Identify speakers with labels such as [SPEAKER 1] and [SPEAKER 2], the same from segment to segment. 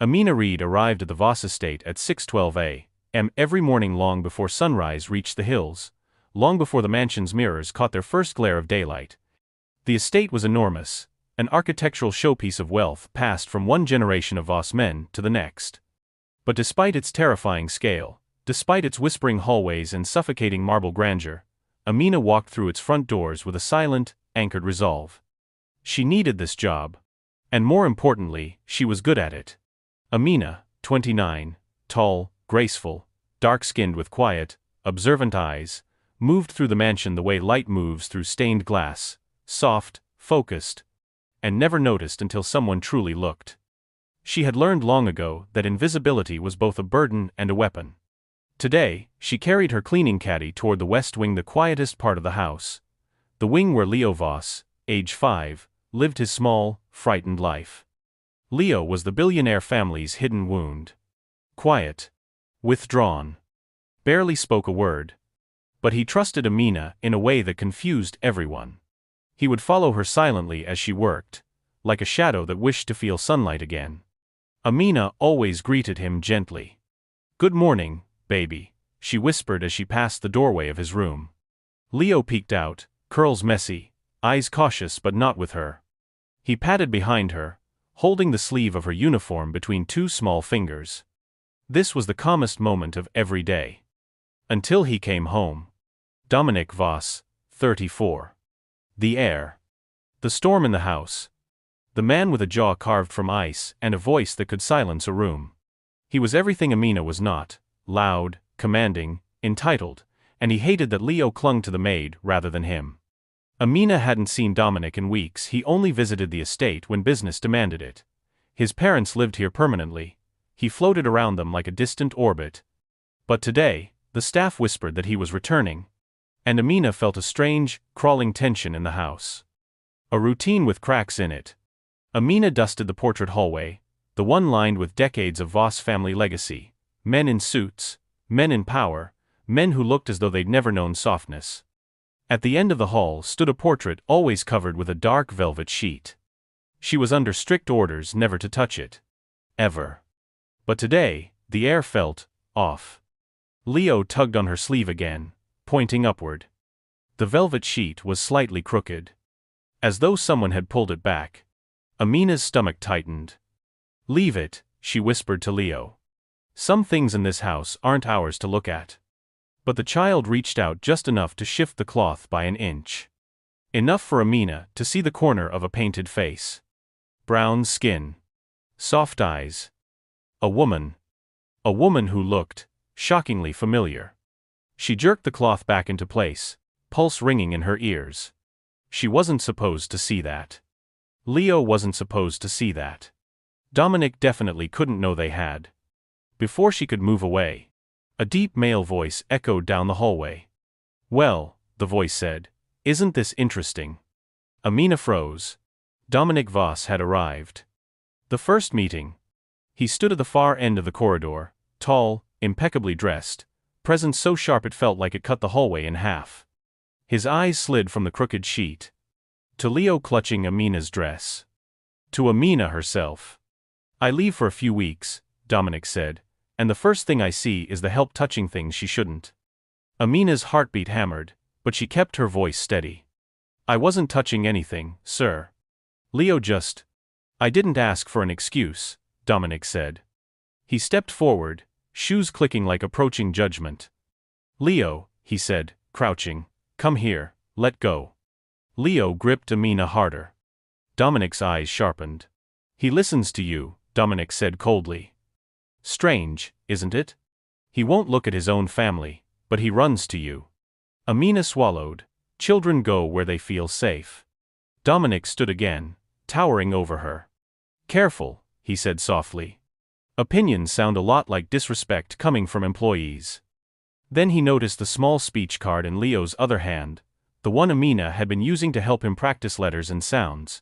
[SPEAKER 1] Amina Reed arrived at the Voss estate at 6:12 a.m. every morning long before sunrise reached the hills, long before the mansion's mirrors caught their first glare of daylight. The estate was enormous, an architectural showpiece of wealth passed from one generation of Voss men to the next. But despite its terrifying scale, despite its whispering hallways and suffocating marble grandeur, Amina walked through its front doors with a silent, anchored resolve. She needed this job. And more importantly, she was good at it. Amina, 29, tall, graceful, dark-skinned with quiet, observant eyes, moved through the mansion the way light moves through stained glass, soft, focused, and never noticed until someone truly looked. She had learned long ago that invisibility was both a burden and a weapon. Today, she carried her cleaning caddy toward the west wing, the quietest part of the house, the wing where Leo Voss, age 5, lived his small, frightened life. Leo was the billionaire family's hidden wound. Quiet. Withdrawn. Barely spoke a word. But he trusted Amina in a way that confused everyone. He would follow her silently as she worked, like a shadow that wished to feel sunlight again. Amina always greeted him gently. "Good morning, baby," she whispered as she passed the doorway of his room. Leo peeked out, curls messy, eyes cautious but not with her. He patted behind her, holding the sleeve of her uniform between two small fingers. This was the calmest moment of every day. Until he came home. Dominic Voss, 34. The air. The storm in the house. The man with a jaw carved from ice and a voice that could silence a room. He was everything Amina was not: loud, commanding, entitled, and he hated that Leo clung to the maid rather than him. Amina hadn't seen Dominic in weeks. He only visited the estate when business demanded it. His parents lived here permanently. He floated around them like a distant orbit. But today, the staff whispered that he was returning. And Amina felt a strange, crawling tension in the house. A routine with cracks in it. Amina dusted the portrait hallway, the one lined with decades of Voss family legacy. Men in suits, men in power, men who looked as though they'd never known softness. At the end of the hall stood a portrait always covered with a dark velvet sheet. She was under strict orders never to touch it. Ever. But today, the air felt off. Leo tugged on her sleeve again, pointing upward. The velvet sheet was slightly crooked. As though someone had pulled it back. Amina's stomach tightened. "Leave it," she whispered to Leo. "Some things in this house aren't ours to look at." But the child reached out just enough to shift the cloth by an inch. Enough for Amina to see the corner of a painted face. Brown skin. Soft eyes. A woman. A woman who looked shockingly familiar. She jerked the cloth back into place, pulse ringing in her ears. She wasn't supposed to see that. Leo wasn't supposed to see that. Dominic definitely couldn't know they had. Before she could move away, a deep male voice echoed down the hallway. "Well," the voice said, "isn't this interesting?" Amina froze. Dominic Voss had arrived. The first meeting. He stood at the far end of the corridor, tall, impeccably dressed, presence so sharp it felt like it cut the hallway in half. His eyes slid from the crooked sheet to Leo clutching Amina's dress. To Amina herself. "I leave for a few weeks," Dominic said, "and the first thing I see is the help touching things she shouldn't." Amina's heartbeat hammered, but she kept her voice steady. "I wasn't touching anything, sir. Leo just—" "I didn't ask for an excuse," Dominic said. He stepped forward, shoes clicking like approaching judgment. "Leo," he said, crouching, "come here, let go." Leo gripped Amina harder. Dominic's eyes sharpened. "He listens to you," Dominic said coldly. "Strange, isn't it? He won't look at his own family, but he runs to you." Amina swallowed. Children go where they feel safe. Dominic stood again, towering over her. "Careful," he said softly. "Opinions sound a lot like disrespect coming from employees." Then he noticed the small speech card in Leo's other hand, the one Amina had been using to help him practice letters and sounds.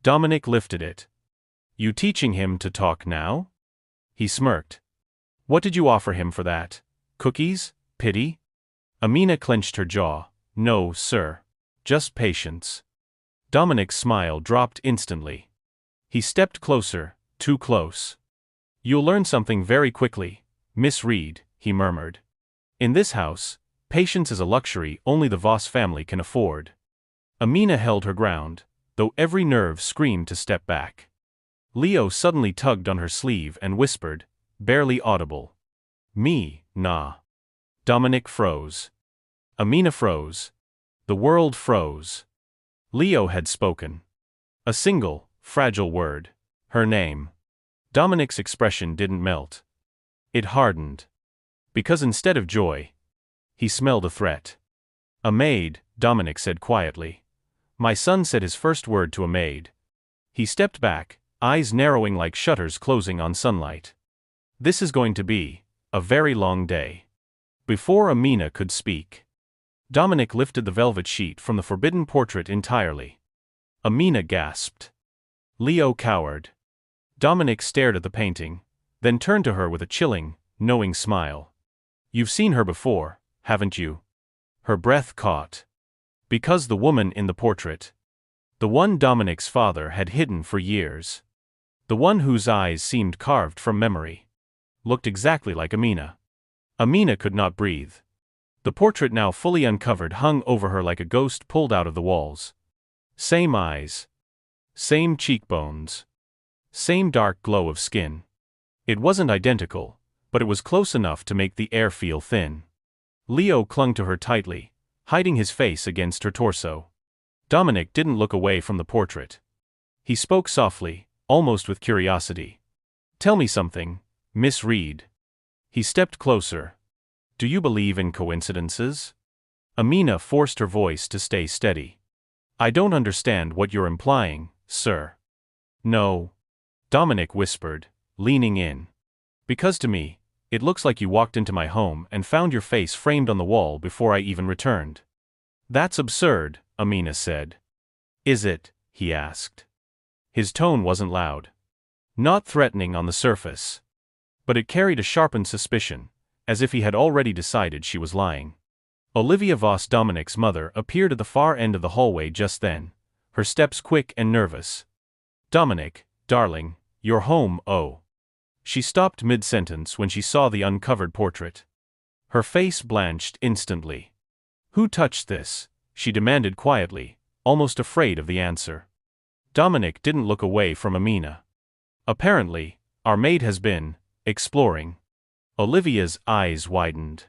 [SPEAKER 1] Dominic lifted it. "You teaching him to talk now?" He smirked. "What did you offer him for that? Cookies? Pity?" Amina clenched her jaw. "No, sir. Just patience." Dominic's smile dropped instantly. He stepped closer, too close. You'll learn something very quickly, Miss Reed, he murmured. In this house, patience is a luxury only the Voss family can afford. Amina held her ground, though every nerve screamed to step back. Leo suddenly tugged on her sleeve and whispered, barely audible. Me, nah. Dominic froze. Amina froze. The world froze. Leo had spoken. A single, fragile word. Her name. Dominic's expression didn't melt. It hardened. Because instead of joy, he smelled a threat. A maid, Dominic said quietly. My son said his first word to a maid. He stepped back, eyes narrowing like shutters closing on sunlight. This is going to be a very long day. Before Amina could speak, Dominic lifted the velvet sheet from the forbidden portrait entirely. Amina gasped. Leo cowered. Dominic stared at the painting, then turned to her with a chilling, knowing smile. You've seen her before, haven't you? Her breath caught. Because the woman in the portrait, the one Dominic's father had hidden for years, the one whose eyes seemed carved from memory, looked exactly like Amina. Amina could not breathe. The portrait, now fully uncovered, hung over her like a ghost pulled out of the walls. Same eyes. Same cheekbones. Same dark glow of skin. It wasn't identical, but it was close enough to make the air feel thin. Leo clung to her tightly, hiding his face against her torso. Dominic didn't look away from the portrait. He spoke softly, almost with curiosity. Tell me something, Miss Reed. He stepped closer. Do you believe in coincidences? Amina forced her voice to stay steady. I don't understand what you're implying, sir. No. Dominic whispered, leaning in. Because to me, it looks like you walked into my home and found your face framed on the wall before I even returned. That's absurd, Amina said. Is it? He asked. His tone wasn't loud. Not threatening on the surface. But it carried a sharpened suspicion, as if he had already decided she was lying. Olivia Voss, Dominic's mother, appeared at the far end of the hallway just then, her steps quick and nervous. Dominic, darling, you're home, oh. She stopped mid-sentence when she saw the uncovered portrait. Her face blanched instantly. Who touched this? She demanded quietly, almost afraid of the answer. Dominic didn't look away from Amina. Apparently, our maid has been exploring. Olivia's eyes widened.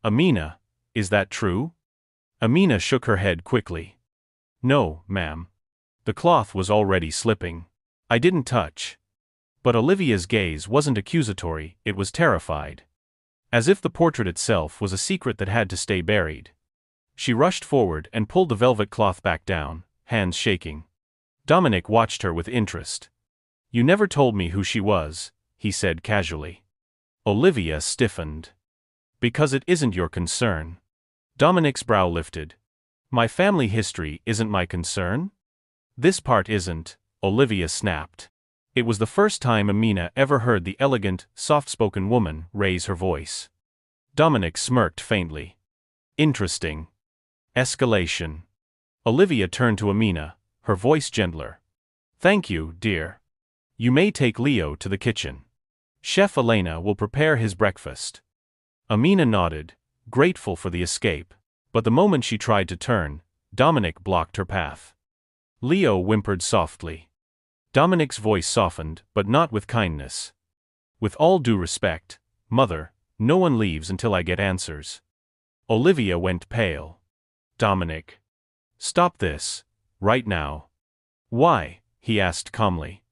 [SPEAKER 1] Amina, is that true? Amina shook her head quickly. No, ma'am. The cloth was already slipping. I didn't touch. But Olivia's gaze wasn't accusatory, it was terrified. As if the portrait itself was a secret that had to stay buried. She rushed forward and pulled the velvet cloth back down, hands shaking. Dominic watched her with interest. You never told me who she was, he said casually. Olivia stiffened. Because it isn't your concern. Dominic's brow lifted. My family history isn't my concern? This part isn't, Olivia snapped. It was the first time Amina ever heard the elegant, soft-spoken woman raise her voice. Dominic smirked faintly. Interesting. Escalation. Olivia turned to Amina, her voice gentler. Thank you, dear. You may take Leo to the kitchen. Chef Elena will prepare his breakfast. Amina nodded, grateful for the escape, but the moment she tried to turn, Dominic blocked her path. Leo whimpered softly. Dominic's voice softened, but not with kindness. With all due respect, mother, no one leaves until I get answers. Olivia went pale. Dominic. Stop this, right now. Why? He asked calmly.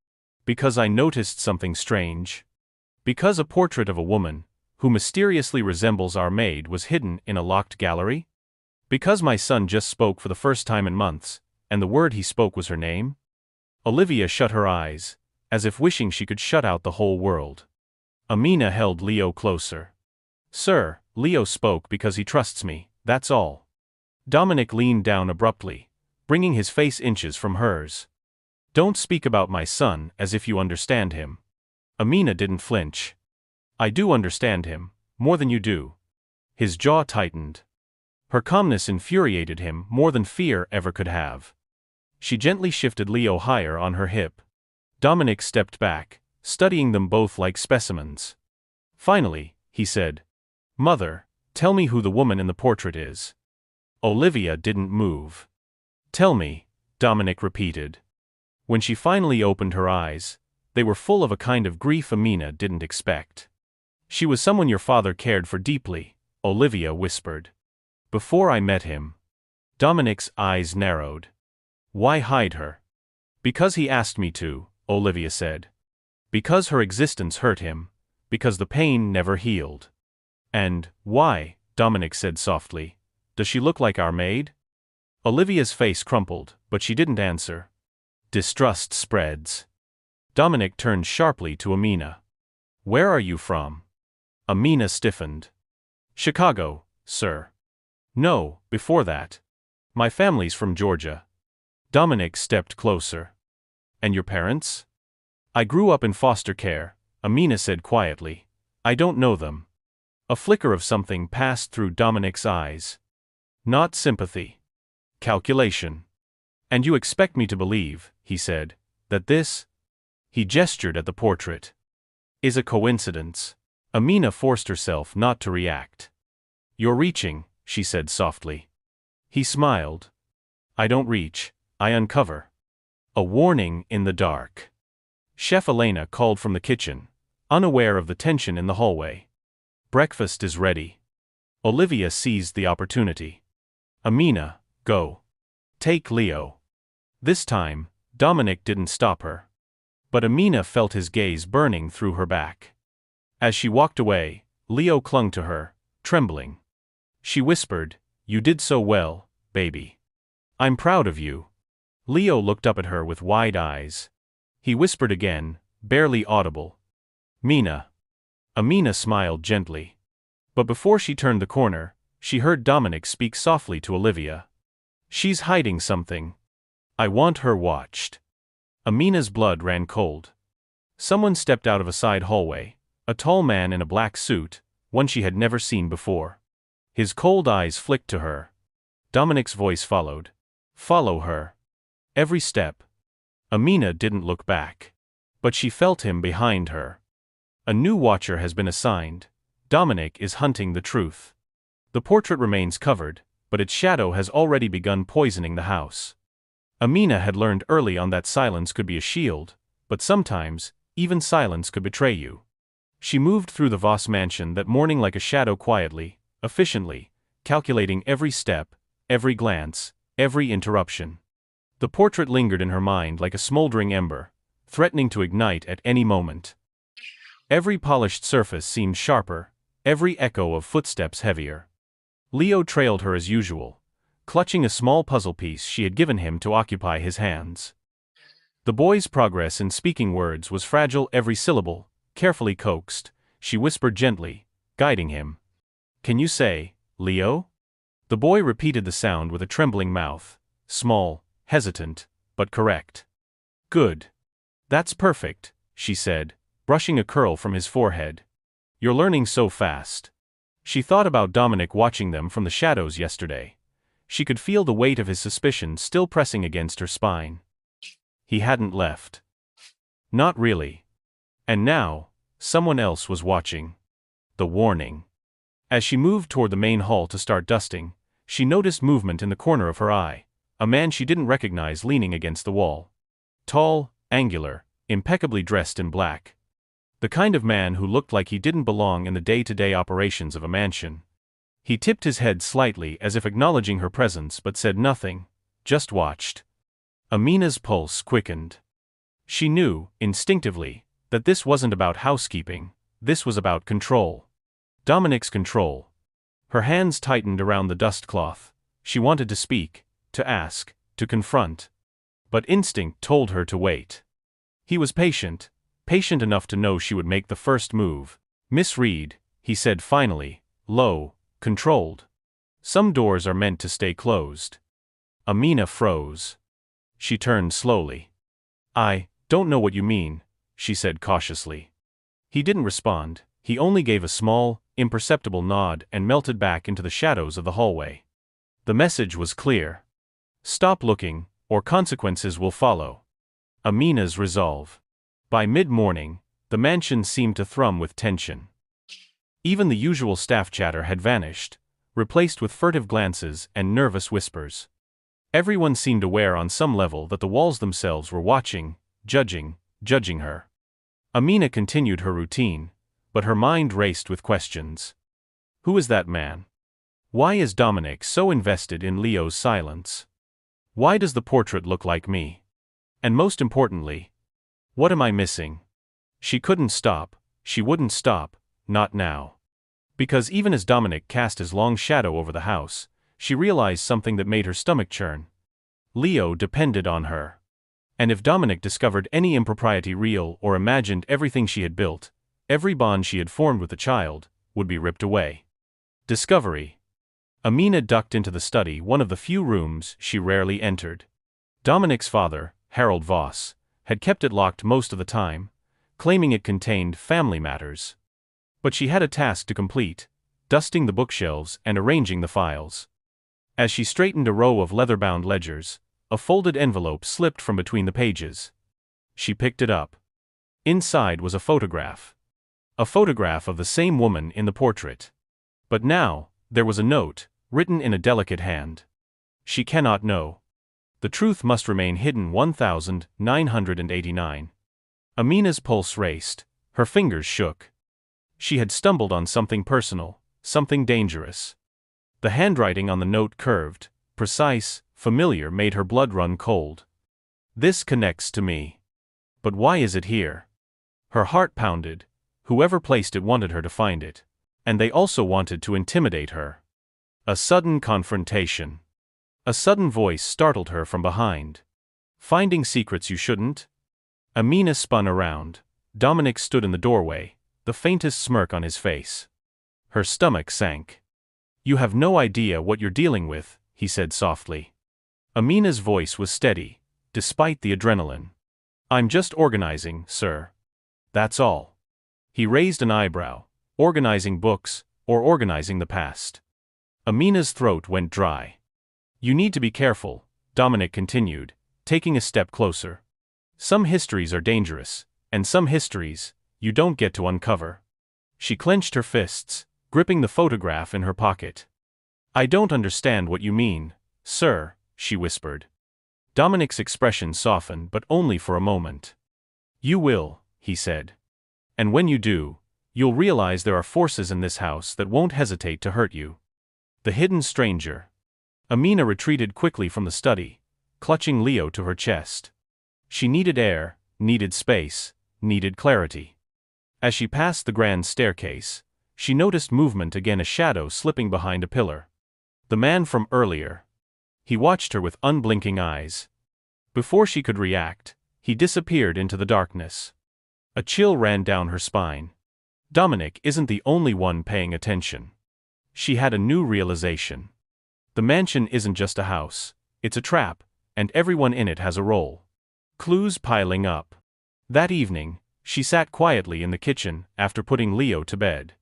[SPEAKER 1] Because I noticed something strange. Because a portrait of a woman, who mysteriously resembles our maid, was hidden in a locked gallery? Because my son just spoke for the first time in months, and the word he spoke was her name? Olivia shut her eyes, as if wishing she could shut out the whole world. Amina held Leo closer. Sir, Leo spoke because he trusts me, that's all. Dominic leaned down abruptly, bringing his face inches from hers. Don't speak about my son as if you understand him. Amina didn't flinch. I do understand him, more than you do. His jaw tightened. Her calmness infuriated him more than fear ever could have. She gently shifted Leo higher on her hip. Dominic stepped back, studying them both like specimens. Finally, he said, "Mother, tell me who the woman in the portrait is." Olivia didn't move. "Tell me," Dominic repeated. When she finally opened her eyes, they were full of a kind of grief Amina didn't expect. "She was someone your father cared for deeply," Olivia whispered. "Before I met him." Dominic's eyes narrowed. "Why hide her?" "Because he asked me to," Olivia said. "Because her existence hurt him. Because the pain never healed." "And why," Dominic said softly, "does she look like our maid?" Olivia's face crumpled, but she didn't answer. Distrust spreads. Dominic turned sharply to Amina. "Where are you from?" Amina stiffened. "Chicago, sir." "No, before that. My family's from Georgia." Dominic stepped closer. "And your parents?" "I grew up in foster care," Amina said quietly. "I don't know them." A flicker of something passed through Dominic's eyes. Not sympathy. Calculation. "And you expect me to believe," he said, "that this," he gestured at the portrait, "is a coincidence?" Amina forced herself not to react. "You're reaching," she said softly. He smiled. "I don't reach, I uncover." A warning in the dark. Chef Elena called from the kitchen, unaware of the tension in the hallway. "Breakfast is ready." Olivia seized the opportunity. "Amina, go. Take Leo." This time, Dominic didn't stop her. But Amina felt his gaze burning through her back. As she walked away, Leo clung to her, trembling. She whispered, "You did so well, baby. I'm proud of you." Leo looked up at her with wide eyes. He whispered again, barely audible, "Mina." Amina smiled gently. But before she turned the corner, she heard Dominic speak softly to Olivia. "She's hiding something. I want her watched." Amina's blood ran cold. Someone stepped out of a side hallway, a tall man in a black suit, one she had never seen before. His cold eyes flicked to her. Dominic's voice followed. "Follow her." Every step. Amina didn't look back. But she felt him behind her. A new watcher has been assigned. Dominic is hunting the truth. The portrait remains covered, but its shadow has already begun poisoning the house. Amina had learned early on that silence could be a shield, but sometimes, even silence could betray you. She moved through the Voss mansion that morning like a shadow quietly, efficiently, calculating every step, every glance, every interruption. The portrait lingered in her mind like a smoldering ember, threatening to ignite at any moment. Every polished surface seemed sharper, every echo of footsteps heavier. Leo trailed her as usual, clutching a small puzzle piece she had given him to occupy his hands. The boy's progress in speaking words was fragile, every syllable, carefully coaxed, she whispered gently, guiding him. "Can you say, Leo?" The boy repeated the sound with a trembling mouth, small, hesitant, but correct. "Good. That's perfect," she said, brushing a curl from his forehead. "You're learning so fast." She thought about Dominic watching them from the shadows yesterday. She could feel the weight of his suspicion still pressing against her spine. He hadn't left. Not really. And now, someone else was watching. The warning. As she moved toward the main hall to start dusting, she noticed movement in the corner of her eye, a man she didn't recognize leaning against the wall. Tall, angular, impeccably dressed in black. The kind of man who looked like he didn't belong in the day-to-day operations of a mansion. He tipped his head slightly as if acknowledging her presence but said nothing, just watched. Amina's pulse quickened. She knew, instinctively, that this wasn't about housekeeping, this was about control. Dominic's control. Her hands tightened around the dust cloth. She wanted to speak, to ask, to confront. But instinct told her to wait. He was patient enough to know she would make the first move. "Miss Reed," he said finally, low, controlled. "Some doors are meant to stay closed." Amina froze. She turned slowly. "I don't know what you mean," she said cautiously. He didn't respond, he only gave a small, imperceptible nod and melted back into the shadows of the hallway. The message was clear. Stop looking, or consequences will follow. Amina's resolve. By mid-morning, The mansion seemed to thrum with tension. Even the usual staff chatter had vanished, replaced with furtive glances and nervous whispers. Everyone seemed aware on some level that the walls themselves were watching, judging her. Amina continued her routine, but her mind raced with questions. Who is that man? Why is Dominic so invested in Leo's silence? Why does the portrait look like me? And most importantly, what am I missing? She couldn't stop, she wouldn't stop, not now. Because even as Dominic cast his long shadow over the house, she realized something that made her stomach churn. Leo depended on her. And if Dominic discovered any impropriety, real or imagined, everything she had built, every bond she had formed with the child, would be ripped away. Discovery. Amina ducked into the study, one of the few rooms she rarely entered. Dominic's father, Harold Voss, had kept it locked most of the time, claiming it contained family matters. But she had a task to complete: dusting the bookshelves and arranging the files. As she straightened a row of leather-bound ledgers, a folded envelope slipped from between the pages. She picked it up. Inside was a photograph. A photograph of the same woman in the portrait. But now, there was a note, written in a delicate hand. She cannot know. The truth must remain hidden. 1989. Amina's pulse raced, her fingers shook. She had stumbled on something personal, something dangerous. The handwriting on the note, curved, precise, familiar, made her blood run cold. This connects to me. But why is it here? Her heart pounded. Whoever placed it wanted her to find it. And they also wanted to intimidate her. A sudden confrontation. A sudden voice startled her from behind. Finding secrets you shouldn't? Amina spun around. Dominic stood in the doorway, the faintest smirk on his face. Her stomach sank. You have no idea what you're dealing with, he said softly. Amina's voice was steady, despite the adrenaline. I'm just organizing, sir. That's all. He raised an eyebrow. Organizing books, or organizing the past? Amina's throat went dry. You need to be careful, Dominic continued, taking a step closer. Some histories are dangerous, and some histories, you don't get to uncover. She clenched her fists, gripping the photograph in her pocket. I don't understand what you mean, sir, she whispered. Dominic's expression softened, but only for a moment. You will, he said. And when you do, you'll realize there are forces in this house that won't hesitate to hurt you. The hidden stranger. Amina retreated quickly from the study, clutching Leo to her chest. She needed air, needed space, needed clarity. As she passed the grand staircase, she noticed movement again, a shadow slipping behind a pillar. The man from earlier. He watched her with unblinking eyes. Before she could react, he disappeared into the darkness. A chill ran down her spine. Dominic isn't the only one paying attention. She had a new realization. The mansion isn't just a house, it's a trap, and everyone in it has a role. Clues piling up. That evening, she sat quietly in the kitchen after putting Leo to bed.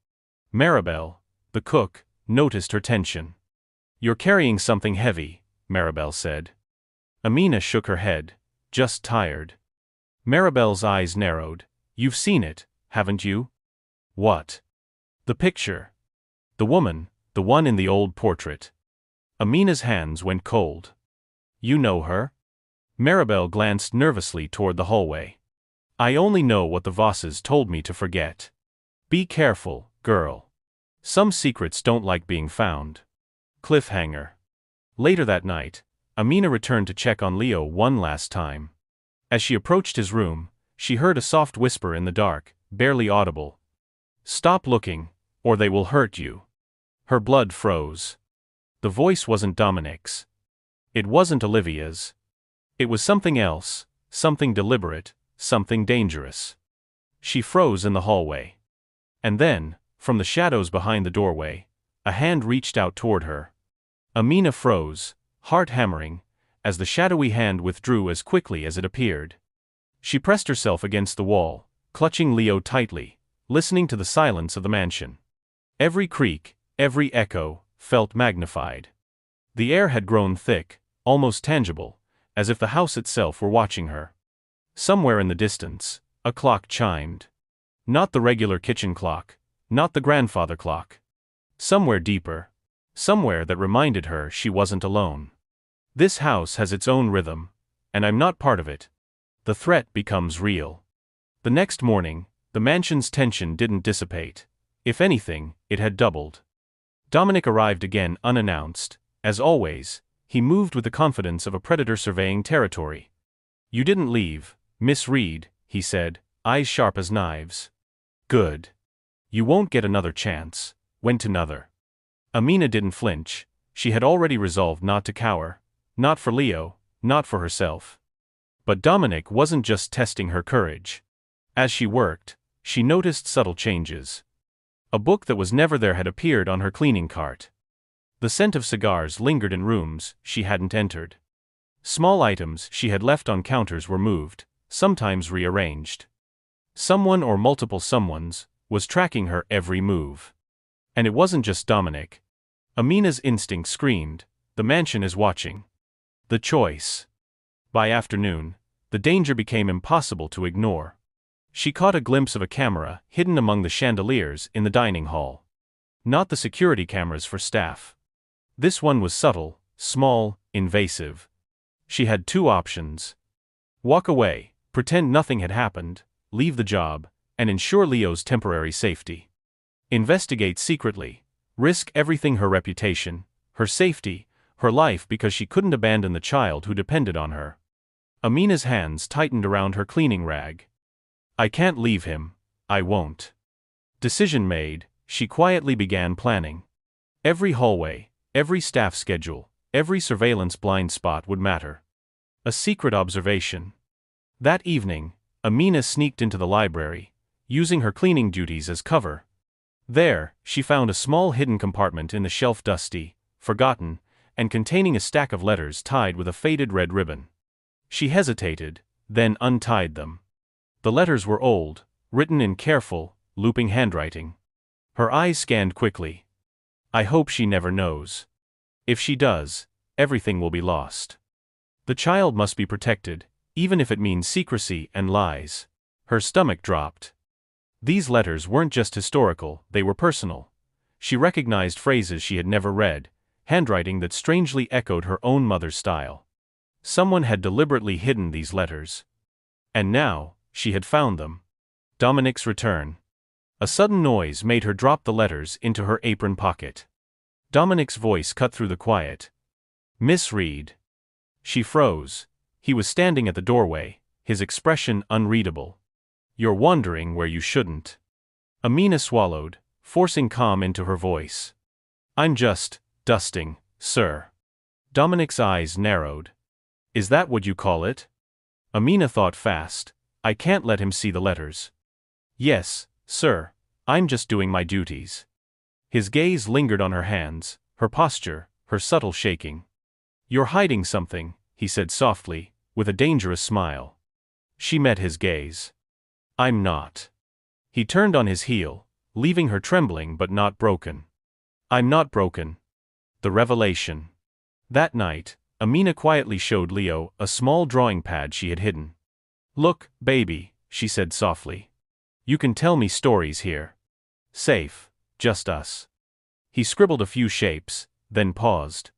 [SPEAKER 1] Maribel, the cook, noticed her tension. You're carrying something heavy, Maribel said. Amina shook her head, just tired. Maribel's eyes narrowed. You've seen it, haven't you? What? The picture. The woman, the one in the old portrait. Amina's hands went cold. You know her? Maribel glanced nervously toward the hallway. I only know what the Vosses told me to forget. Be careful, girl. Some secrets don't like being found. Cliffhanger. Later that night, Amina returned to check on Leo one last time. As she approached his room, she heard a soft whisper in the dark, barely audible. Stop looking, or they will hurt you. Her blood froze. The voice wasn't Dominic's. It wasn't Olivia's. It was something else, something deliberate, something dangerous. She froze in the hallway. And then, from the shadows behind the doorway, a hand reached out toward her. Amina froze, heart hammering, as the shadowy hand withdrew as quickly as it appeared. She pressed herself against the wall, clutching Leo tightly, listening to the silence of the mansion. Every creak, every echo, felt magnified. The air had grown thick, almost tangible, as if the house itself were watching her. Somewhere in the distance, a clock chimed. Not the regular kitchen clock, not the grandfather clock. Somewhere deeper. Somewhere that reminded her she wasn't alone. This house has its own rhythm, and I'm not part of it. The threat becomes real. The next morning, the mansion's tension didn't dissipate. If anything, it had doubled. Dominic arrived again unannounced. As always, he moved with the confidence of a predator surveying territory. "You didn't leave, Miss Reed," he said, eyes sharp as knives. "Good. You won't get another chance." Went another. Amina didn't flinch. She had already resolved not to cower. Not for Leo, not for herself. But Dominic wasn't just testing her courage. As she worked, she noticed subtle changes. A book that was never there had appeared on her cleaning cart. The scent of cigars lingered in rooms she hadn't entered. Small items she had left on counters were moved, sometimes rearranged. Someone or multiple someones was tracking her every move. And it wasn't just Dominic. Amina's instinct screamed, "The mansion is watching." The choice. By afternoon, the danger became impossible to ignore. She caught a glimpse of a camera hidden among the chandeliers in the dining hall. Not the security cameras for staff. This one was subtle, small, invasive. She had two options. Walk away, pretend nothing had happened, leave the job, and ensure Leo's temporary safety. Investigate secretly, risk everything: her reputation, her safety, her life, because she couldn't abandon the child who depended on her. Amina's hands tightened around her cleaning rag. "I can't leave him, I won't." Decision made, she quietly began planning. Every hallway, every staff schedule, every surveillance blind spot would matter. A secret observation. That evening, Amina sneaked into the library, using her cleaning duties as cover. There, she found a small hidden compartment in the shelf, dusty, forgotten, and containing a stack of letters tied with a faded red ribbon. She hesitated, then untied them. The letters were old, written in careful, looping handwriting. Her eyes scanned quickly. "I hope she never knows. If she does, everything will be lost. The child must be protected, even if it means secrecy and lies." Her stomach dropped. These letters weren't just historical, they were personal. She recognized phrases she had never read, handwriting that strangely echoed her own mother's style. Someone had deliberately hidden these letters. And now, she had found them. Dominic's return. A sudden noise made her drop the letters into her apron pocket. Dominic's voice cut through the quiet. "Miss Reed." She froze. He was standing at the doorway, his expression unreadable. "You're wandering where you shouldn't." Amina swallowed, forcing calm into her voice. "I'm just dusting, sir." Dominic's eyes narrowed. "Is that what you call it?" Amina thought fast. "I can't let him see the letters." "Yes, sir, I'm just doing my duties." His gaze lingered on her hands, her posture, her subtle shaking. "You're hiding something," he said softly, with a dangerous smile. She met his gaze. "I'm not." He turned on his heel, leaving her trembling but not broken. "I'm not broken." The revelation. That night, Amina quietly showed Leo a small drawing pad she had hidden. "Look, baby," she said softly. "You can tell me stories here. Safe, just us." He scribbled a few shapes, then paused.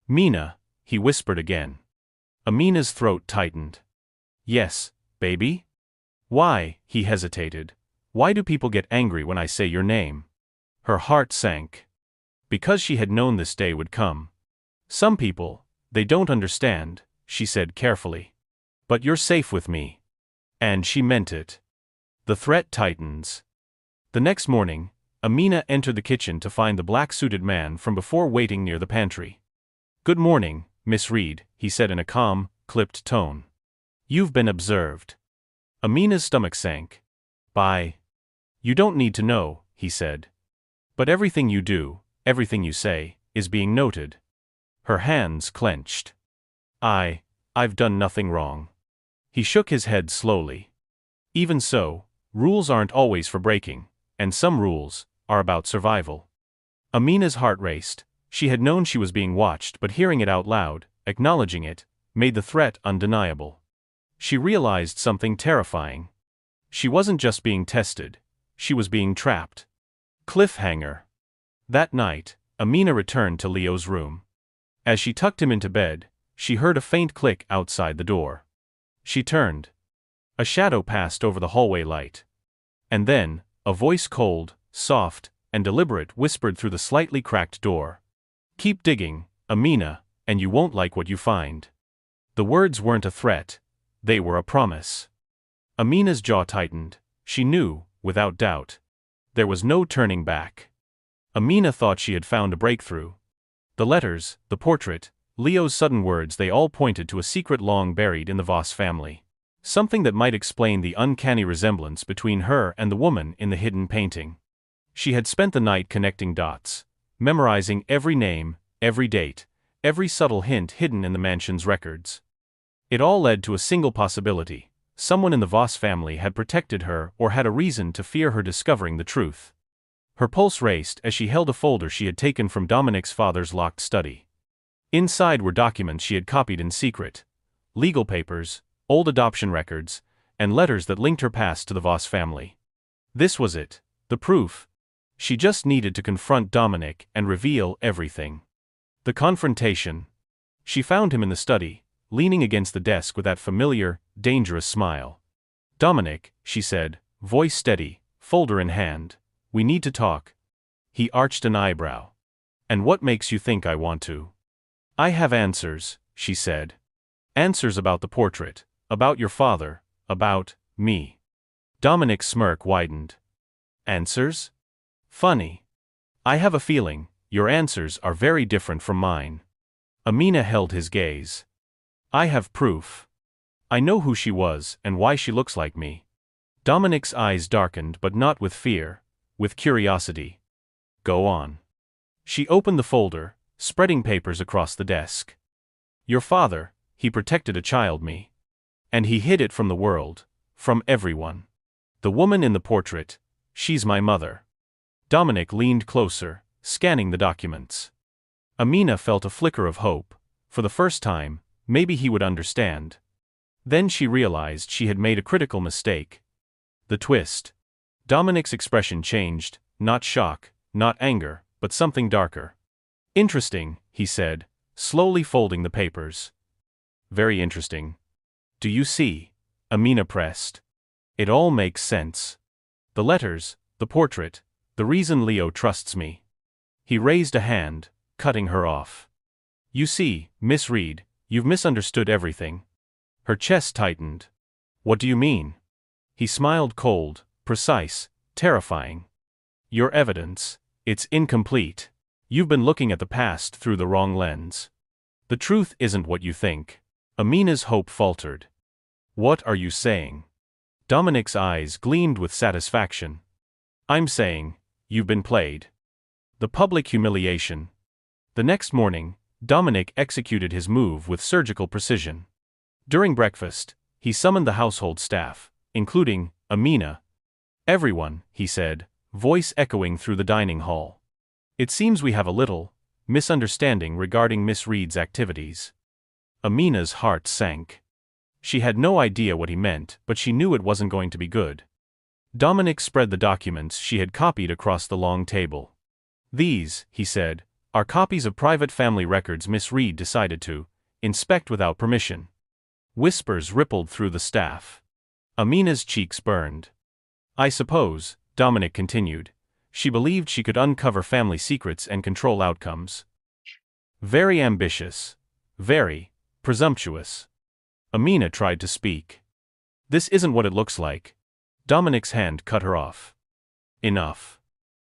[SPEAKER 1] "Mina," he whispered again. Amina's throat tightened. "Yes, baby?" "Why?" he hesitated. "Why do people get angry when I say your name?" Her heart sank. Because she had known this day would come. "Some people, they don't understand," she said carefully. "But you're safe with me." And she meant it. The threat tightens. The next morning, Amina entered the kitchen to find the black-suited man from before waiting near the pantry. "Good morning, Miss Reed," he said in a calm, clipped tone. "You've been observed." Amina's stomach sank. "By?" "You don't need to know," he said. "But everything you do, everything you say, is being noted." Her hands clenched. I've done nothing wrong." He shook his head slowly. "Even so, rules aren't always for breaking, and some rules are about survival." Amina's heart raced. She had known she was being watched, but hearing it out loud, acknowledging it, made the threat undeniable. She realized something terrifying. She wasn't just being tested, She was being trapped. Cliffhanger. That night, Amina returned to Leo's room. As she tucked him into bed, she heard a faint click outside the door. She turned. A shadow passed over the hallway light. And then, a voice cold, soft, and deliberate whispered through the slightly cracked door. "Keep digging, Amina, and you won't like what you find." The words weren't a threat. They were a promise. Amina's jaw tightened. She knew, without doubt. There was no turning back. Amina thought she had found a breakthrough. The letters, the portrait, Leo's sudden words, they all pointed to a secret long buried in the Voss family. Something that might explain the uncanny resemblance between her and the woman in the hidden painting. She had spent the night connecting dots, memorizing every name, every date, every subtle hint hidden in the mansion's records. It all led to a single possibility: someone in the Voss family had protected her or had a reason to fear her discovering the truth. Her pulse raced as she held a folder she had taken from Dominic's father's locked study. Inside were documents she had copied in secret: legal papers, old adoption records, and letters that linked her past to the Voss family. This was it, the proof. She just needed to confront Dominic and reveal everything. The confrontation. She found him in the study, leaning against the desk with that familiar, dangerous smile. "Dominic," she said, voice steady, folder in hand, "we need to talk." He arched an eyebrow. "And what makes you think I want to?" "I have answers," she said. "Answers about the portrait, about your father, about me." Dominic's smirk widened. "Answers? Funny. I have a feeling your answers are very different from mine." Amina held his gaze. "I have proof. I know who she was and why she looks like me." Dominic's eyes darkened, but not with fear, with curiosity. "Go on." She opened the folder, spreading papers across the desk. "Your father, he protected a child me. And he hid it from the world, from everyone. The woman in the portrait, she's my mother." Dominic leaned closer, scanning the documents. Amina felt a flicker of hope. For the first time, maybe he would understand. Then she realized she had made a critical mistake. The twist. Dominic's expression changed, not shock, not anger, but something darker. "Interesting," he said, slowly folding the papers. "Very interesting." "Do you see?" Amina pressed. "It all makes sense. The letters, the portrait, the reason Leo trusts me." He raised a hand, cutting her off. "You see, Miss Reed, you've misunderstood everything." Her chest tightened. "What do you mean?" He smiled, cold, precise, terrifying. "Your evidence, it's incomplete. You've been looking at the past through the wrong lens. The truth isn't what you think." Amina's hope faltered. "What are you saying?" Dominic's eyes gleamed with satisfaction. "I'm saying, you've been played." The public humiliation. The next morning, Dominic executed his move with surgical precision. During breakfast, he summoned the household staff, including Amina. "Everyone," he said, voice echoing through the dining hall. "It seems we have a little misunderstanding regarding Miss Reed's activities." Amina's heart sank. She had no idea what he meant, but she knew it wasn't going to be good. Dominic spread the documents she had copied across the long table. "These," he said, "are copies of private family records Miss Reed decided to inspect without permission." Whispers rippled through the staff. Amina's cheeks burned. "I suppose," Dominic continued, "she believed she could uncover family secrets and control outcomes. Very ambitious. Very presumptuous." Amina tried to speak. "This isn't what it looks like." Dominic's hand cut her off. "Enough.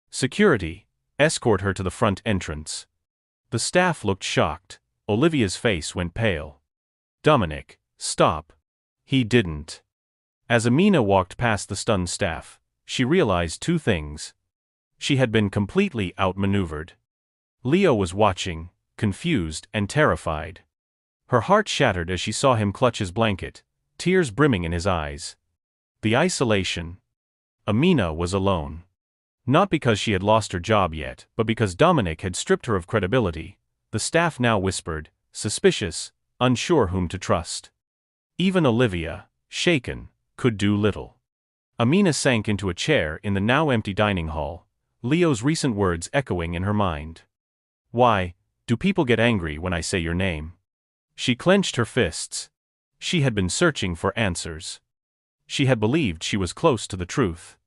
[SPEAKER 1] Security, escort her to the front entrance." The staff looked shocked. Olivia's face went pale. "Dominic, stop." He didn't. As Amina walked past the stunned staff, she realized two things. She had been completely outmaneuvered. Leo was watching, confused and terrified. Her heart shattered as she saw him clutch his blanket, tears brimming in his eyes. The isolation. Amina was alone. Not because she had lost her job yet, but because Dominic had stripped her of credibility. The staff now whispered, suspicious, unsure whom to trust. Even Olivia, shaken, could do little. Amina sank into a chair in the now empty dining hall, Leo's recent words echoing in her mind. Why do people get angry when I say your name? She clenched her fists. She had been searching for answers. She had believed she was close to the truth.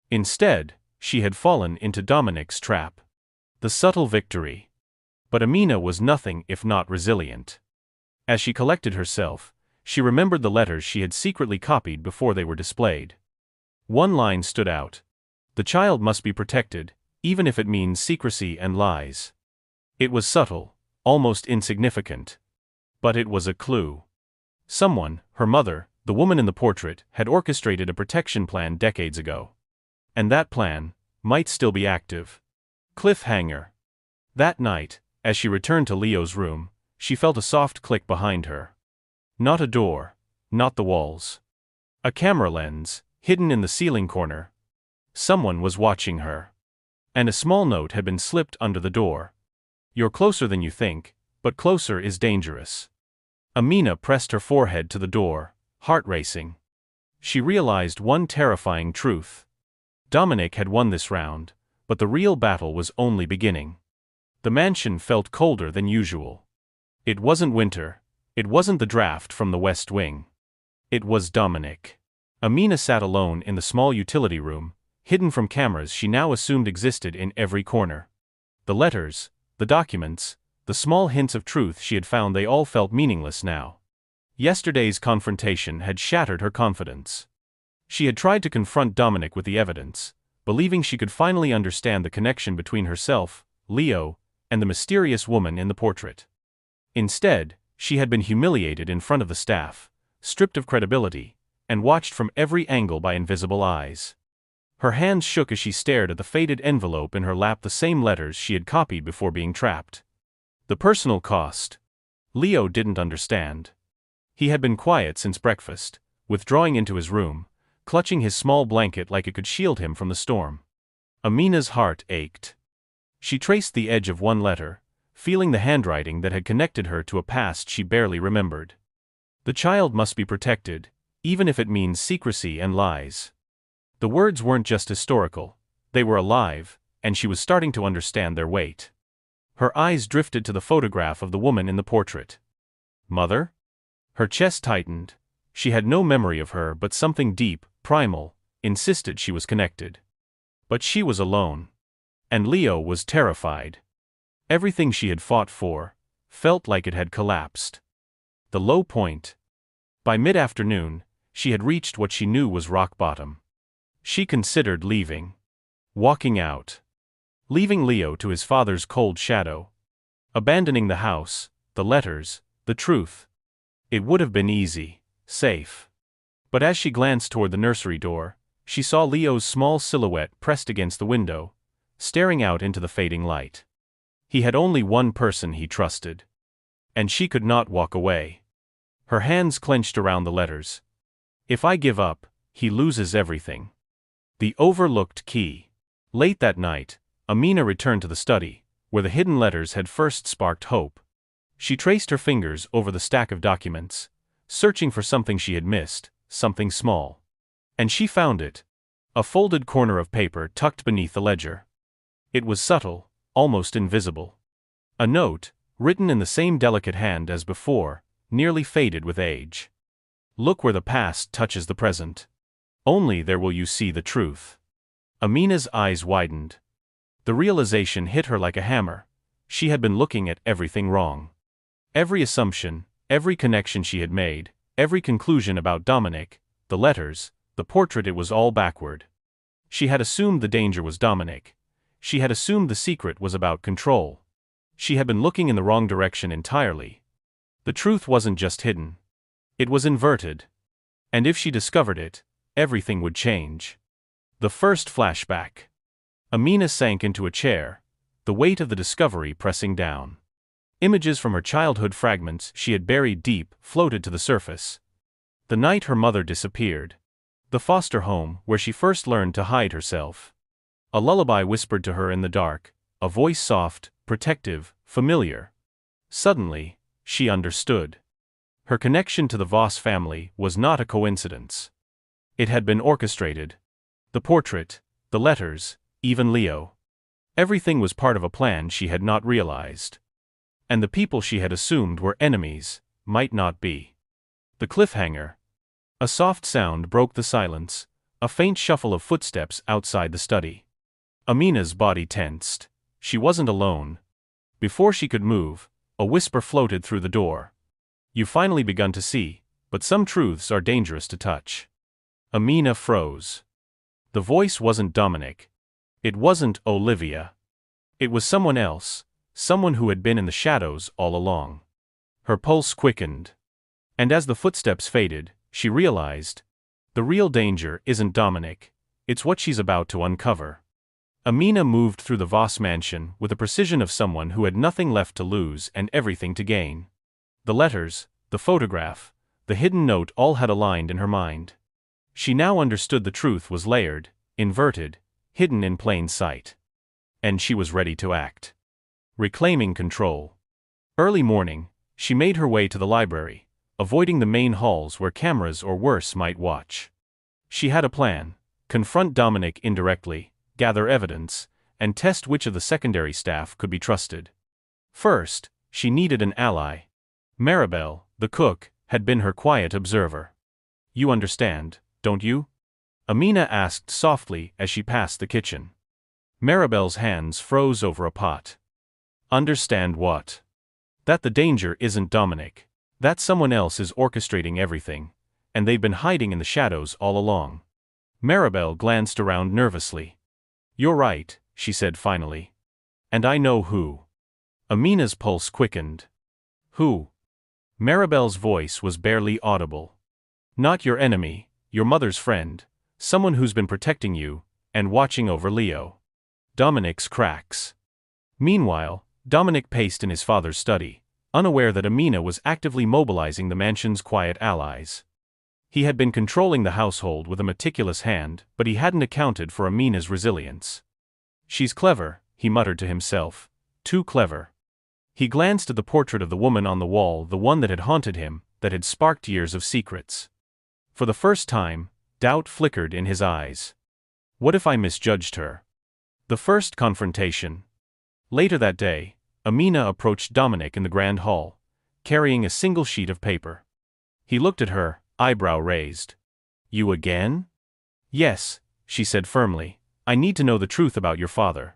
[SPEAKER 1] Instead, she had fallen into Dominic's trap. The subtle victory. But Amina was nothing if not resilient. As she collected herself, she remembered the letters she had secretly copied before they were displayed. One line stood out. The child must be protected, even if it means secrecy and lies. It was subtle, almost insignificant. But it was a clue. Someone, her mother, the woman in the portrait, had orchestrated a protection plan decades ago. And that plan might still be active. Cliffhanger. That night, as she returned to Leo's room, she felt a soft click behind her. Not a door, not the walls. A camera lens, hidden in the ceiling corner. Someone was watching her. And a small note had been slipped under the door. You're closer than you think, but closer is dangerous. Amina pressed her forehead to the door, heart racing. She realized one terrifying truth. Dominic had won this round, but the real battle was only beginning. The mansion felt colder than usual. It wasn't winter. It wasn't the draft from the West Wing. It was Dominic. Amina sat alone in the small utility room, hidden from cameras she now assumed existed in every corner. The letters, the documents, the small hints of truth she had found, they all felt meaningless now. Yesterday's confrontation had shattered her confidence. She had tried to confront Dominic with the evidence, believing she could finally understand the connection between herself, Leo, and the mysterious woman in the portrait. Instead, she had been humiliated in front of the staff, stripped of credibility, and watched from every angle by invisible eyes. Her hands shook as she stared at the faded envelope in her lap, the same letters she had copied before being trapped. The personal cost. Leo didn't understand. He had been quiet since breakfast, withdrawing into his room, clutching his small blanket like it could shield him from the storm. Amina's heart ached. She traced the edge of one letter, feeling the handwriting that had connected her to a past she barely remembered. The child must be protected, even if it means secrecy and lies. The words weren't just historical, they were alive, and she was starting to understand their weight. Her eyes drifted to the photograph of the woman in the portrait. Mother? Her chest tightened. She had no memory of her, but something deep, primal, insisted she was connected. But she was alone. And Leo was terrified. Everything she had fought for felt like it had collapsed. The low point. By mid-afternoon, she had reached what she knew was rock bottom. She considered leaving. Walking out. Leaving Leo to his father's cold shadow. Abandoning the house, the letters, the truth. It would have been easy, safe. But as she glanced toward the nursery door, she saw Leo's small silhouette pressed against the window, staring out into the fading light. He had only one person he trusted. And she could not walk away. Her hands clenched around the letters. If I give up, he loses everything. The overlooked key. Late that night, Amina returned to the study, where the hidden letters had first sparked hope. She traced her fingers over the stack of documents, searching for something she had missed, something small. And she found it. A folded corner of paper tucked beneath the ledger. It was subtle, almost invisible. A note, written in the same delicate hand as before, nearly faded with age. Look where the past touches the present. Only there will you see the truth. Amina's eyes widened. The realization hit her like a hammer. She had been looking at everything wrong. Every assumption, every connection she had made, every conclusion about Dominic, the letters, the portrait, it was all backward. She had assumed the danger was Dominic. She had assumed the secret was about control. She had been looking in the wrong direction entirely. The truth wasn't just hidden. It was inverted. And if she discovered it, everything would change. The first flashback. Amina sank into a chair, the weight of the discovery pressing down. Images from her childhood, fragments she had buried deep, floated to the surface. The night her mother disappeared. The foster home where she first learned to hide herself. A lullaby whispered to her in the dark, a voice soft, protective, familiar. Suddenly, she understood. Her connection to the Voss family was not a coincidence. It had been orchestrated. The portrait, the letters, even Leo. Everything was part of a plan she had not realized. And the people she had assumed were enemies, might not be. The cliffhanger. A soft sound broke the silence, a faint shuffle of footsteps outside the study. Amina's body tensed. She wasn't alone. Before she could move, a whisper floated through the door. "You've finally begun to see, but some truths are dangerous to touch." Amina froze. The voice wasn't Dominic. It wasn't Olivia. It was someone else, someone who had been in the shadows all along. Her pulse quickened. And as the footsteps faded, she realized, the real danger isn't Dominic, it's what she's about to uncover. Amina moved through the Voss mansion with the precision of someone who had nothing left to lose and everything to gain. The letters, the photograph, the hidden note all had aligned in her mind. She now understood the truth was layered, inverted, hidden in plain sight. And she was ready to act. Reclaiming control. Early morning, she made her way to the library, avoiding the main halls where cameras or worse might watch. She had a plan: confront Dominic indirectly, gather evidence, and test which of the secondary staff could be trusted. First, she needed an ally. Maribel, the cook, had been her quiet observer. "You understand, don't you?" Amina asked softly as she passed the kitchen. Maribel's hands froze over a pot. "Understand what?" "That the danger isn't Dominic. That someone else is orchestrating everything, and they've been hiding in the shadows all along." Maribel glanced around nervously. "You're right," she said finally. "And I know who." Amina's pulse quickened. "Who?" Maribel's voice was barely audible. "Not your enemy, your mother's friend, someone who's been protecting you, and watching over Leo. Dominic's cracks." Meanwhile, Dominic paced in his father's study, unaware that Amina was actively mobilizing the mansion's quiet allies. He had been controlling the household with a meticulous hand, but he hadn't accounted for Amina's resilience. "She's clever," he muttered to himself. "Too clever." He glanced at the portrait of the woman on the wall, the one that had haunted him, that had sparked years of secrets. For the first time, doubt flickered in his eyes. What if I misjudged her? The first confrontation. Later that day, Amina approached Dominic in the grand hall, carrying a single sheet of paper. He looked at her, eyebrow raised. "You again?" "Yes," she said firmly. "I need to know the truth about your father.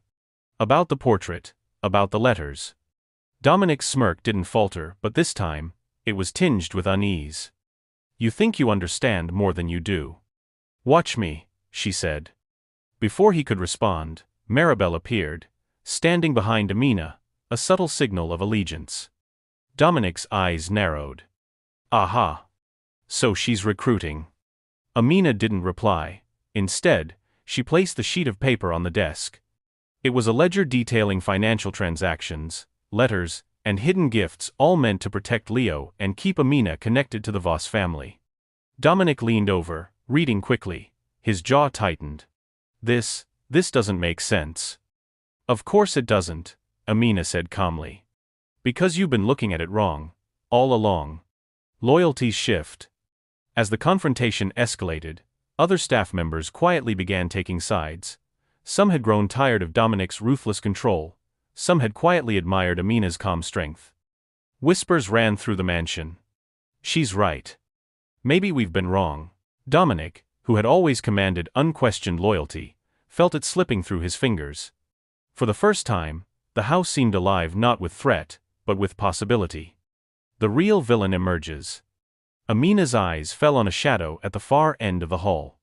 [SPEAKER 1] About the portrait, about the letters." Dominic's smirk didn't falter, but this time, it was tinged with unease. "You think you understand more than you do." "Watch me," she said. Before he could respond, Maribel appeared, standing behind Amina, a subtle signal of allegiance. Dominic's eyes narrowed. "Aha. So she's recruiting." Amina didn't reply. Instead, she placed the sheet of paper on the desk. It was a ledger detailing financial transactions, letters, and hidden gifts, all meant to protect Leo and keep Amina connected to the Voss family. Dominic leaned over, reading quickly. His jaw tightened. This doesn't make sense." "Of course it doesn't," Amina said calmly. "Because you've been looking at it wrong, all along." Loyalties shift. As the confrontation escalated, other staff members quietly began taking sides. Some had grown tired of Dominic's ruthless control. Some had quietly admired Amina's calm strength. Whispers ran through the mansion. "She's right. Maybe we've been wrong." Dominic, who had always commanded unquestioned loyalty, felt it slipping through his fingers. For the first time, the house seemed alive not with threat, but with possibility. The real villain emerges. Amina's eyes fell on a shadow at the far end of the hall.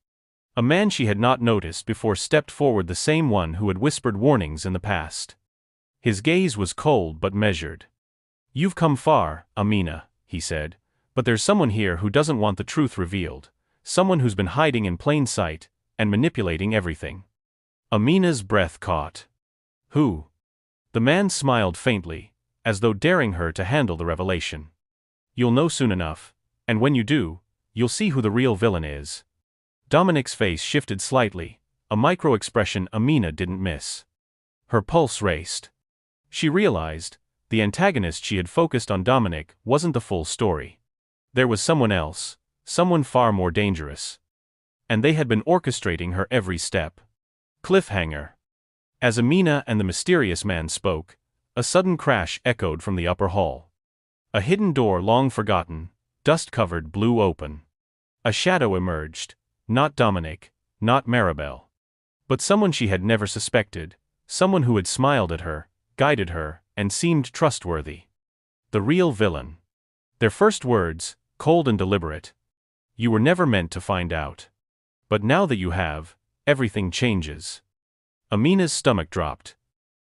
[SPEAKER 1] A man she had not noticed before stepped forward, the same one who had whispered warnings in the past. His gaze was cold but measured. "You've come far, Amina," he said, "but there's someone here who doesn't want the truth revealed, someone who's been hiding in plain sight, and manipulating everything." Amina's breath caught. "Who?" The man smiled faintly, as though daring her to handle the revelation. "You'll know soon enough, and when you do, you'll see who the real villain is." Dominic's face shifted slightly, a micro-expression Amina didn't miss. Her pulse raced. She realized, the antagonist she had focused on, Dominic, wasn't the full story. There was someone else, someone far more dangerous. and they had been orchestrating her every step. Cliffhanger. As Amina and the mysterious man spoke, a sudden crash echoed from the upper hall. A hidden door long forgotten, dust-covered, blew open. A shadow emerged, not Dominic, not Maribel, but someone she had never suspected, someone who had smiled at her, guided her, and seemed trustworthy. The real villain. Their first words, cold and deliberate. You were never meant to find out. But now that you have, everything changes. Amina's stomach dropped.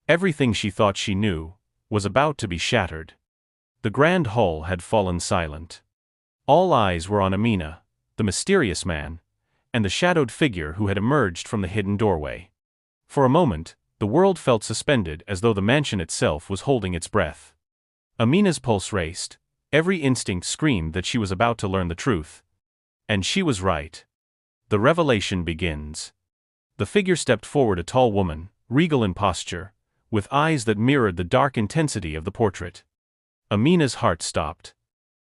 [SPEAKER 1] Everything she thought she knew was about to be shattered. The grand hall had fallen silent. All eyes were on Amina, the mysterious man, and the shadowed figure who had emerged from the hidden doorway. For a moment, the world felt suspended as though the mansion itself was holding its breath. Amina's pulse raced, every instinct screamed that she was about to learn the truth. And she was right. The revelation begins. The figure stepped forward, a tall woman, regal in posture, with eyes that mirrored the dark intensity of the portrait. Amina's heart stopped.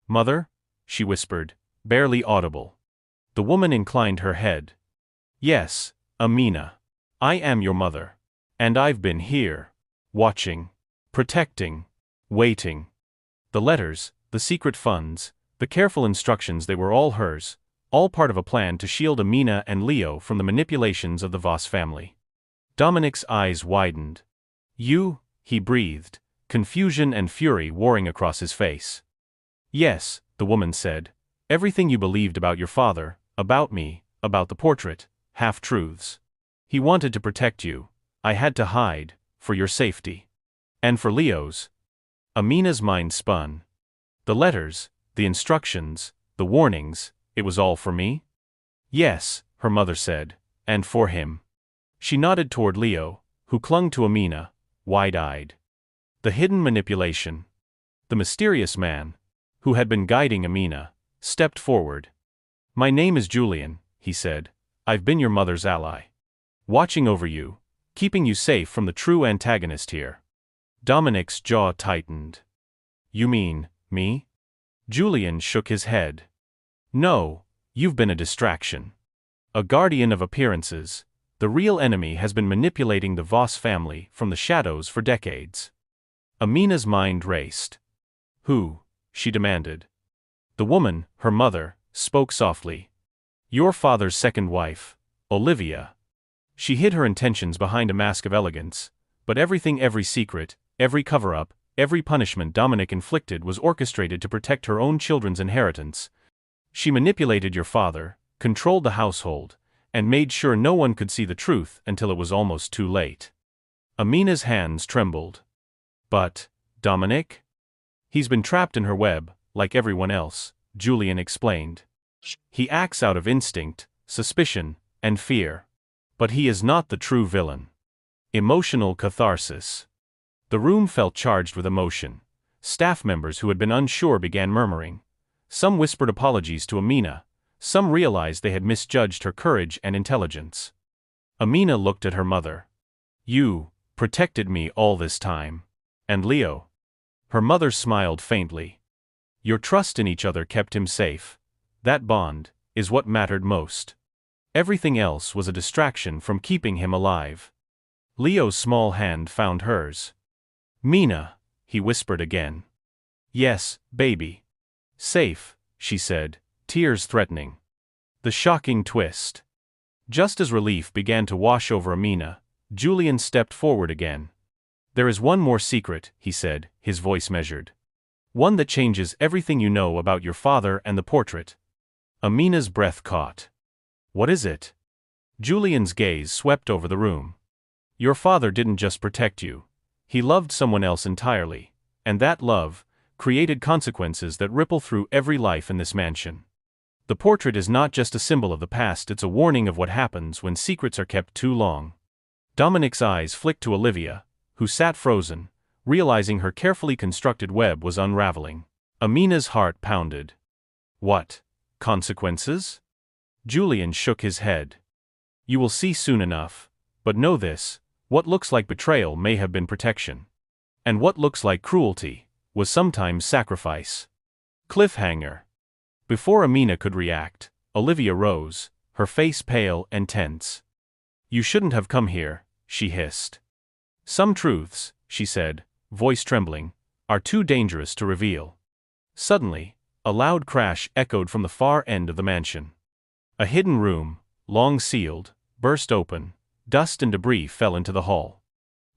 [SPEAKER 1] "Mother?" she whispered, barely audible. The woman inclined her head. "Yes, Amina. I am your mother. And I've been here. Watching. Protecting. Waiting." The letters, the secret funds, the careful instructions, they were all hers, all part of a plan to shield Amina and Leo from the manipulations of the Voss family. Dominic's eyes widened. "You," he breathed, confusion and fury warring across his face. "Yes," the woman said. "Everything you believed about your father, about me, about the portrait, half-truths. He wanted to protect you. I had to hide, for your safety. And for Leo's." Amina's mind spun. The letters, the instructions, the warnings, it was all for me? "Yes," her mother said, "and for him." She nodded toward Leo, who clung to Amina, wide-eyed. The hidden manipulation. The mysterious man, who had been guiding Amina, stepped forward. "My name is Julian," he said. "I've been your mother's ally. Watching over you, keeping you safe from the true antagonist here." Dominic's jaw tightened. "You mean, me?" Julian shook his head. "No, you've been a distraction. A guardian of appearances. The real enemy has been manipulating the Voss family from the shadows for decades." Amina's mind raced. "Who?" she demanded. The woman, her mother, spoke softly. "Your father's second wife, Olivia." She hid her intentions behind a mask of elegance, but everything, every secret, every cover-up, every punishment Dominic inflicted was orchestrated to protect her own children's inheritance. She manipulated your father, controlled the household, and made sure no one could see the truth until it was almost too late. Amina's hands trembled. "But, Dominic? He's been trapped in her web, like everyone else," Julian explained. "He acts out of instinct, suspicion, and fear. But he is not the true villain." Emotional catharsis. The room felt charged with emotion. Staff members who had been unsure began murmuring. Some whispered apologies to Amina. Some realized they had misjudged her courage and intelligence. Amina looked at her mother. "You protected me all this time. And Leo?" Her mother smiled faintly. "Your trust in each other kept him safe. That bond is what mattered most. Everything else was a distraction from keeping him alive." Leo's small hand found hers. "Mina," he whispered again. "Yes, baby." "Safe," she said, tears threatening. The shocking twist. Just as relief began to wash over Amina, Julian stepped forward again. "There is one more secret," he said, his voice measured. "One that changes everything you know about your father and the portrait." Amina's breath caught. "What is it?" Julian's gaze swept over the room. "Your father didn't just protect you. He loved someone else entirely, and that love created consequences that ripple through every life in this mansion. The portrait is not just a symbol of the past, it's a warning of what happens when secrets are kept too long." Dominic's eyes flicked to Olivia, who sat frozen, realizing her carefully constructed web was unraveling. Amina's heart pounded. "What? Consequences?" Julian shook his head. "You will see soon enough, but know this, what looks like betrayal may have been protection. And what looks like cruelty was sometimes sacrifice." Cliffhanger. Before Amina could react, Olivia rose, her face pale and tense. "You shouldn't have come here," she hissed. "Some truths," she said, voice trembling, "are too dangerous to reveal." Suddenly, a loud crash echoed from the far end of the mansion. A hidden room, long sealed, burst open, dust and debris fell into the hall.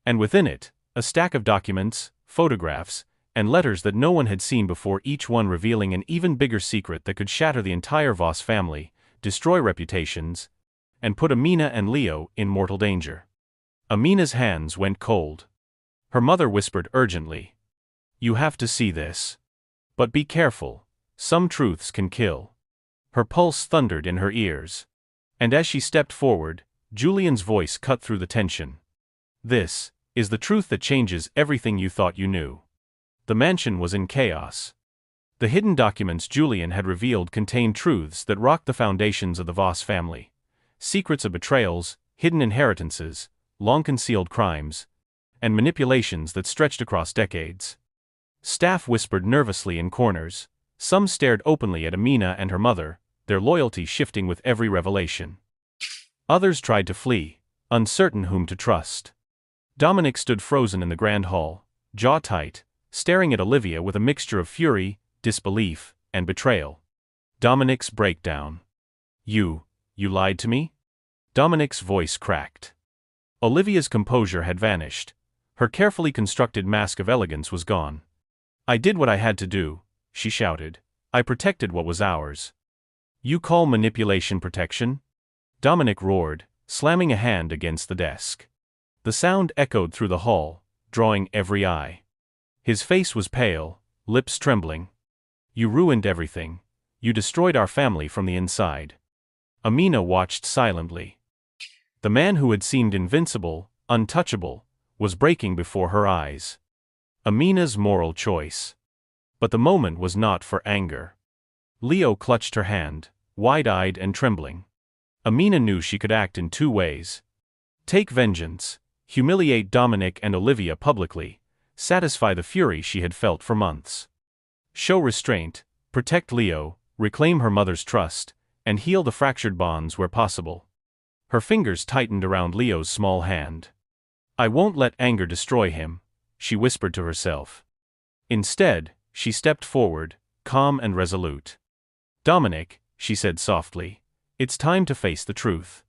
[SPEAKER 1] And within it, a stack of documents, photographs, and letters that no one had seen before, each one revealing an even bigger secret that could shatter the entire Voss family, destroy reputations, and put Amina and Leo in mortal danger. Amina's hands went cold. Her mother whispered urgently, "You have to see this. But be careful, some truths can kill." Her pulse thundered in her ears. And as she stepped forward, Julian's voice cut through the tension. "This is the truth that changes everything you thought you knew." The mansion was in chaos. The hidden documents Julian had revealed contained truths that rocked the foundations of the Voss family. Secrets of betrayals, hidden inheritances, long-concealed crimes, and manipulations that stretched across decades. Staff whispered nervously in corners. Some stared openly at Amina and her mother, their loyalty shifting with every revelation. Others tried to flee, uncertain whom to trust. Dominic stood frozen in the grand hall, jaw tight, staring at Olivia with a mixture of fury, disbelief, and betrayal. Dominic's breakdown. You lied to me?" Dominic's voice cracked. Olivia's composure had vanished. Her carefully constructed mask of elegance was gone. "I did what I had to do," she shouted. "I protected what was ours." "You call manipulation protection?" Dominic roared, slamming a hand against the desk. The sound echoed through the hall, drawing every eye. His face was pale, lips trembling. "You ruined everything. You destroyed our family from the inside." Amina watched silently. The man who had seemed invincible, untouchable, was breaking before her eyes. Amina's moral choice. But the moment was not for anger. Leo clutched her hand, wide-eyed and trembling. Amina knew she could act in two ways. Take vengeance, humiliate Dominic and Olivia publicly, satisfy the fury she had felt for months. Show restraint, protect Leo, reclaim her mother's trust, and heal the fractured bonds where possible. Her fingers tightened around Leo's small hand. "I won't let anger destroy him," she whispered to herself. Instead, she stepped forward, calm and resolute. "Dominic," she said softly, "it's time to face the truth.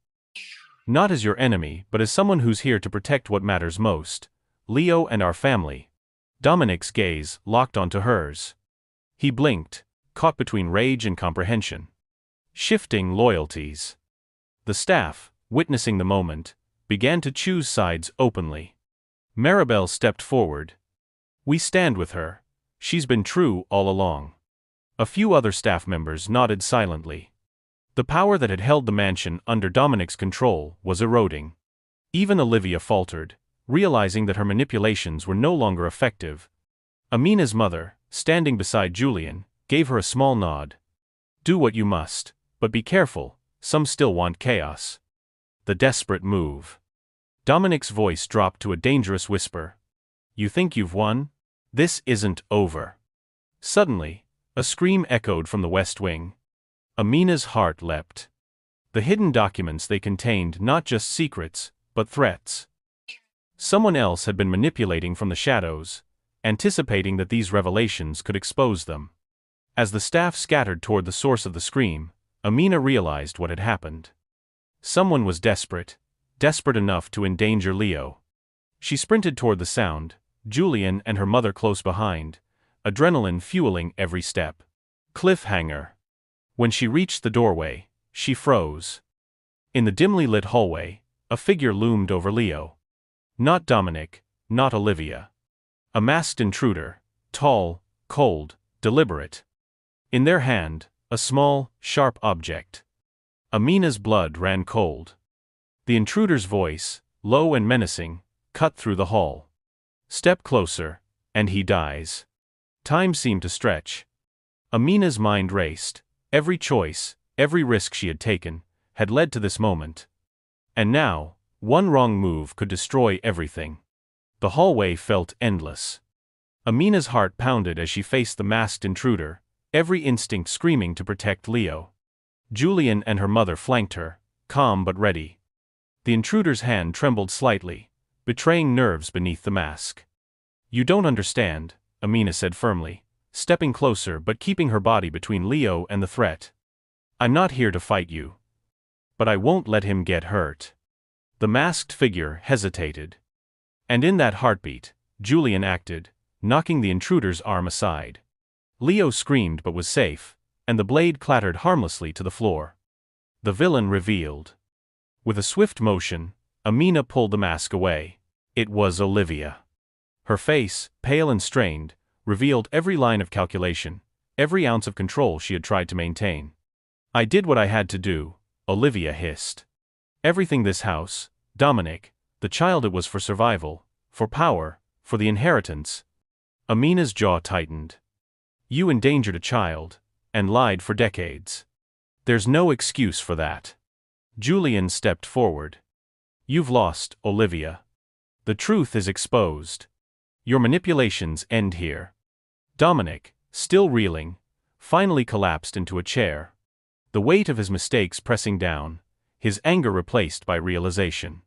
[SPEAKER 1] Not as your enemy, but as someone who's here to protect what matters most, Leo and our family." Dominic's gaze locked onto hers. He blinked, caught between rage and comprehension. Shifting loyalties. The staff, witnessing the moment, began to choose sides openly. Maribel stepped forward. "We stand with her. She's been true all along." A few other staff members nodded silently. The power that had held the mansion under Dominic's control was eroding. Even Olivia faltered, realizing that her manipulations were no longer effective. Amina's mother, standing beside Julian, gave her a small nod. "Do what you must, but be careful, some still want chaos." The desperate move. Dominic's voice dropped to a dangerous whisper. "You think you've won? This isn't over." Suddenly, a scream echoed from the west wing. Amina's heart leapt. The hidden documents they contained not just secrets, but threats. Someone else had been manipulating from the shadows, anticipating that these revelations could expose them. As the staff scattered toward the source of the scream, Amina realized what had happened. Someone was desperate enough to endanger Leo. She sprinted toward the sound, Julian and her mother close behind, adrenaline fueling every step. Cliffhanger. When she reached the doorway, she froze. In the dimly lit hallway, a figure loomed over Leo. Not Dominic, not Olivia. A masked intruder, tall, cold, deliberate. In their hand, a small, sharp object. Amina's blood ran cold. The intruder's voice, low and menacing, cut through the hall. "Step closer, and he dies." Time seemed to stretch. Amina's mind raced. Every choice, every risk she had taken, had led to this moment. And now, one wrong move could destroy everything. The hallway felt endless. Amina's heart pounded as she faced the masked intruder, every instinct screaming to protect Leo. Julian and her mother flanked her, calm but ready. The intruder's hand trembled slightly, betraying nerves beneath the mask. "You don't understand," Amina said firmly, stepping closer but keeping her body between Leo and the threat. "I'm not here to fight you. But I won't let him get hurt." The masked figure hesitated. And in that heartbeat, Julian acted, knocking the intruder's arm aside. Leo screamed but was safe, and the blade clattered harmlessly to the floor. The villain revealed. With a swift motion, Amina pulled the mask away. It was Olivia. Her face, pale and strained, revealed every line of calculation, every ounce of control she had tried to maintain. "I did what I had to do," Olivia hissed. "Everything this house, Dominic, the child it was for survival, for power, for the inheritance." Amina's jaw tightened. "You endangered a child, and lied for decades. There's no excuse for that." Julian stepped forward. "You've lost, Olivia. The truth is exposed. Your manipulations end here." Dominic, still reeling, finally collapsed into a chair. The weight of his mistakes pressing down, his anger replaced by realization.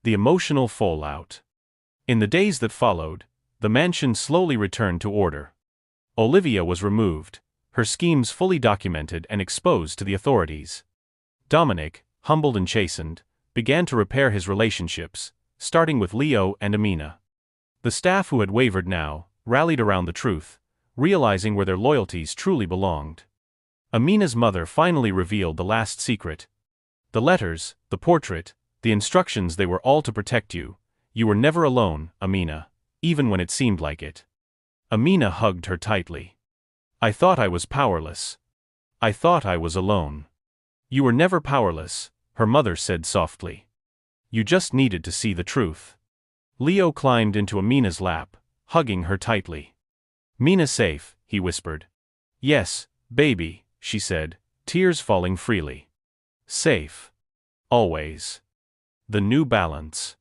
[SPEAKER 1] The emotional fallout. In the days that followed, the mansion slowly returned to order. Olivia was removed, her schemes fully documented and exposed to the authorities. Dominic, humbled and chastened, began to repair his relationships, starting with Leo and Amina. The staff who had wavered now rallied around the truth, realizing where their loyalties truly belonged. Amina's mother finally revealed the last secret. The letters, the portrait, the instructions, they were all to protect you. You were never alone, Amina, even when it seemed like it. Amina hugged her tightly. "I thought I was powerless. I thought I was alone." "You were never powerless," her mother said softly. "You just needed to see the truth." Leo climbed into Amina's lap, hugging her tightly. "Mina safe," he whispered. "Yes, baby," she said, tears falling freely. "Safe. Always." The new balance.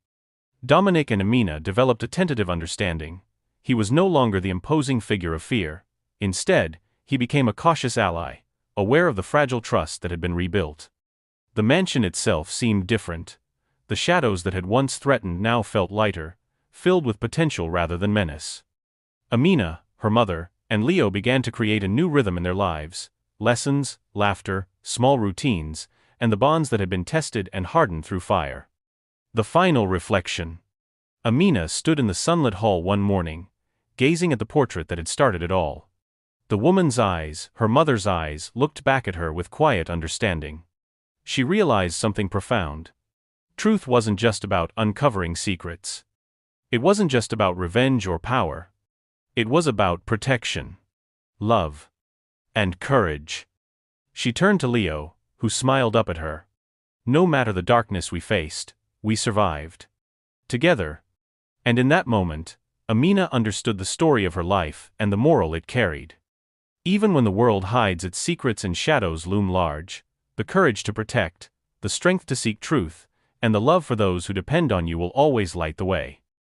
[SPEAKER 1] Dominic and Amina developed a tentative understanding. He was no longer the imposing figure of fear. Instead, he became a cautious ally, aware of the fragile trust that had been rebuilt. The mansion itself seemed different. The shadows that had once threatened now felt lighter, filled with potential rather than menace. Amina, her mother, and Leo began to create a new rhythm in their lives: lessons, laughter, small routines, and the bonds that had been tested and hardened through fire. The final reflection. Amina stood in the sunlit hall one morning, gazing at the portrait that had started it all. The woman's eyes, her mother's eyes, looked back at her with quiet understanding. She realized something profound. Truth wasn't just about uncovering secrets. It wasn't just about revenge or power. It was about protection, love, and courage. She turned to Leo, who smiled up at her. "No matter the darkness we faced, we survived. Together." And in that moment, Amina understood the story of her life and the moral it carried. Even when the world hides its secrets and shadows loom large, the courage to protect, the strength to seek truth, and the love for those who depend on you will always light the way.